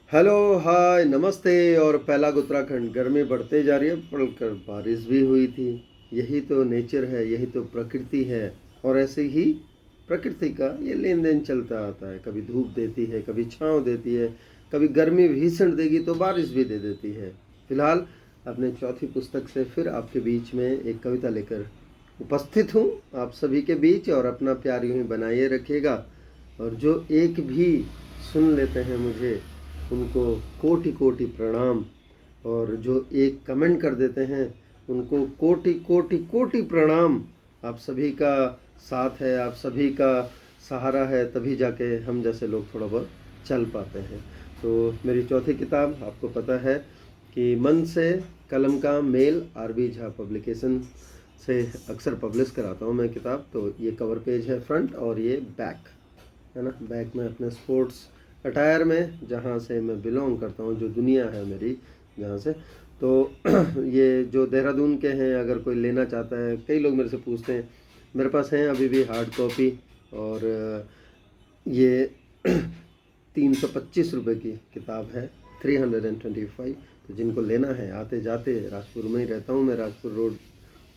Hello, हाय, नमस्ते। और पहला उत्तराखंड गर्मी बढ़ते जा रही है, पड़कर बारिश भी हुई थी। यही तो नेचर है, यही तो प्रकृति है। और ऐसे ही प्रकृति का ये लेन देन चलता आता है। कभी धूप देती है, कभी छांव देती है, कभी गर्मी भीषण देगी तो बारिश भी दे देती है। फिलहाल अपने चौथी पुस्तक से फिर आपके बीच में एक कविता लेकर उपस्थित हूँ आप सभी के बीच। और अपना प्यार यूँ ही बनाए रखिएगा। और जो एक भी सुन लेते हैं मुझे, उनको कोटि कोटि प्रणाम। और जो एक कमेंट कर देते हैं, उनको कोटि कोटि कोटि प्रणाम। आप सभी का साथ है, आप सभी का सहारा है, तभी जाके हम जैसे लोग थोड़ा बहुत चल पाते हैं। तो मेरी चौथी किताब आपको पता है कि मन से कलम का मेल, आरबी झा पब्लिकेशन से अक्सर पब्लिश कराता हूँ मैं किताब। तो ये कवर पेज है फ्रंट, और ये बैक है ना। बैक में अपने स्पोर्ट्स अटायर में, जहाँ से मैं बिलोंग करता हूँ, जो दुनिया है मेरी जहाँ से, तो ये जो देहरादून के हैं, अगर कोई लेना चाहता है, कई लोग मेरे से पूछते हैं, मेरे पास हैं अभी भी हार्ड कॉपी। और ये 325 रुपये की किताब है, 325। तो जिनको लेना है, आते जाते राजपुर में ही रहता हूँ मैं, राजपुर रोड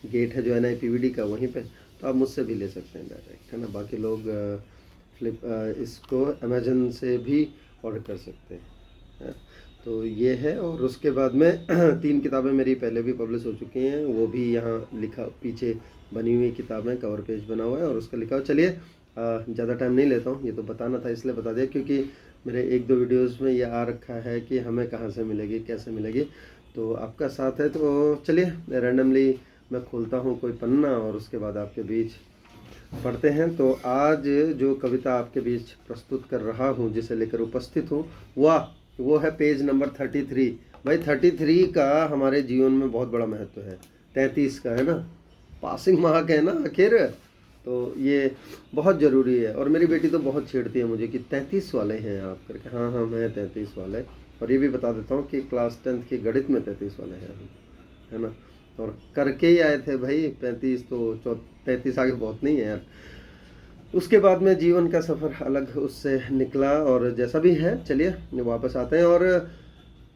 गेट है जो NIPVD का, वहीं पे, तो आप मुझसे भी ले सकते हैं डायरेक्ट, है ना। बाकी लोग इसको अमेजन से भी ऑर्डर कर सकते हैं। तो ये है। और उसके बाद में 3 किताबें मेरी पहले भी पब्लिश हो चुकी हैं, वो भी यहाँ लिखा, पीछे बनी हुई किताबें, कवर पेज बना हुआ है और उसका लिखा हुआ। चलिए, ज़्यादा टाइम नहीं लेता हूँ, ये तो बताना था इसलिए बता दिया, क्योंकि मेरे 1-2 वीडियोज़ में ये आ रखा है कि हमें कहाँ से मिलेगी, कैसे मिलेगी। तो आपका साथ है, तो चलिए रैंडमली मैं खोलता हूँ कोई पन्ना और उसके बाद आपके बीच पढ़ते हैं। तो आज जो कविता आपके बीच प्रस्तुत कर रहा हूँ, जिसे लेकर उपस्थित हूँ, वो है पेज नंबर 33। भाई 33 का हमारे जीवन में बहुत बड़ा महत्व है। 33 का है ना, पासिंग मार्क है ना आखिर। तो ये बहुत ज़रूरी है। और मेरी बेटी तो बहुत छेड़ती है मुझे कि 33 वाले हैं आप करके। हाँ हाँ, मैं 33 वाले। और ये भी बता देता हूँ कि क्लास 10th के गणित में 33 वाले हैं हम, है ना। और करके ही आए थे भाई 35, तो 33 आगे बहुत नहीं है यार। उसके बाद में जीवन का सफ़र अलग उससे निकला, और जैसा भी है, चलिए वापस आते हैं। और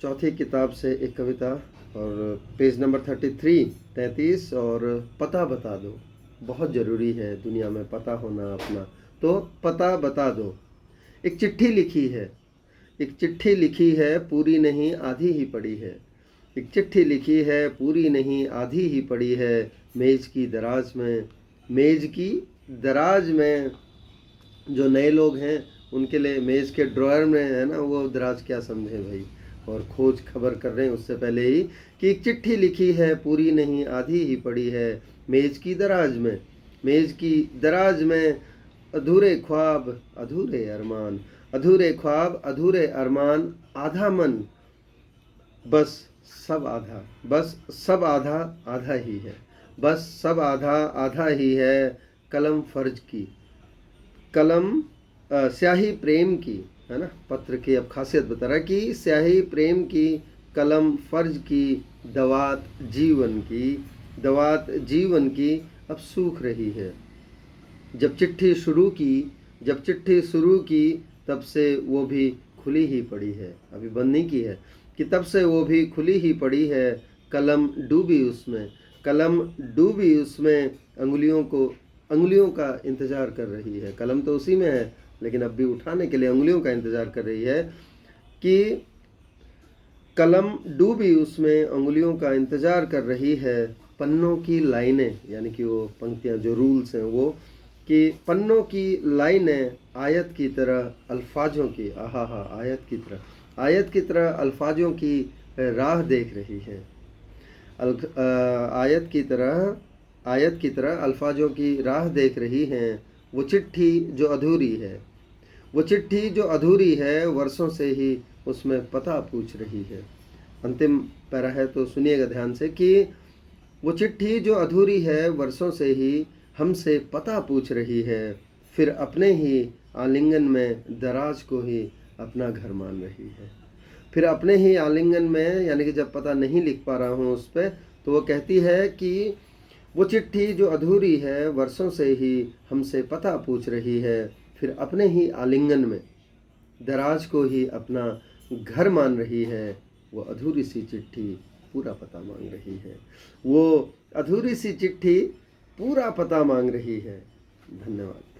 चौथी किताब से एक कविता, और पेज नंबर 33, और पता बता दो। बहुत ज़रूरी है दुनिया में पता होना अपना। तो पता बता दो। एक चिट्ठी लिखी है, एक चिट्ठी लिखी है, पूरी नहीं आधी ही पड़ी है। एक चिट्ठी लिखी है, पूरी नहीं आधी ही पड़ी है। मेज़ की दराज में, मेज़ की दराज में। जो नए लोग हैं उनके लिए मेज़ के ड्रॉयर में, है ना, वो दराज क्या समझे भाई। और खोज खबर कर रहे हैं उससे पहले ही कि एक चिट्ठी लिखी है, पूरी नहीं आधी ही पड़ी है। मेज़ की दराज में, मेज़ की दराज में। अधूरे ख्वाब, अधूरे अरमान, अधूरे ख्वाब, अधूरे अरमान। आधा मन, बस सब आधा, बस सब आधा आधा ही है। बस सब आधा आधा ही है। कलम फर्ज की, कलम स्याही प्रेम की, है ना। पत्र की अब खासियत बता रहा है कि स्याही प्रेम की, कलम फर्ज की, दवात जीवन की, दवात जीवन की अब सूख रही है। जब चिट्ठी शुरू की, जब चिट्ठी शुरू की, तब से वो भी खुली ही पड़ी है। अभी बंद नहीं की है, कि तब से वो भी खुली ही पड़ी है। कलम डूबी उसमें, कलम डूबी उसमें। अंगुलियों का इंतज़ार कर रही है। कलम तो उसी में है, लेकिन अब भी उठाने के लिए अंगुलियों का इंतज़ार कर रही है। कि कलम डूबी उसमें, अंगुलियों का इंतज़ार कर रही है। पन्नों की लाइनें, यानी कि वो पंक्तियाँ, जो रूल्स हैं वो, कि पन्नों की लाइनें आयत की तरह अल्फाजों की, आहा हा, आयत की तरह, आयत की तरह अल्फाजों की राह देख रही है। आयत की तरह, आयत की तरह अल्फाजों की राह देख रही हैं। वो चिट्ठी जो अधूरी है, वो चिट्ठी जो अधूरी है, वर्षों से ही उसमें पता पूछ रही है। अंतिम पैरा है, तो सुनिएगा ध्यान से, कि वो चिट्ठी जो अधूरी है, वर्षों से ही हमसे पता पूछ रही है। फिर अपने ही आलिंगन में दराज को ही अपना घर मान रही है। फिर अपने ही आलिंगन में, यानी कि जब पता नहीं लिख पा रहा हूँ उस पर, तो वो कहती है कि वो चिट्ठी जो अधूरी है, वर्षों से ही हमसे पता पूछ रही है। फिर अपने ही आलिंगन में दराज को ही अपना घर मान रही है, वो अधूरी सी चिट्ठी पूरा पता मांग रही है। वो अधूरी सी चिट्ठी पूरा पता मांग रही है। धन्यवाद।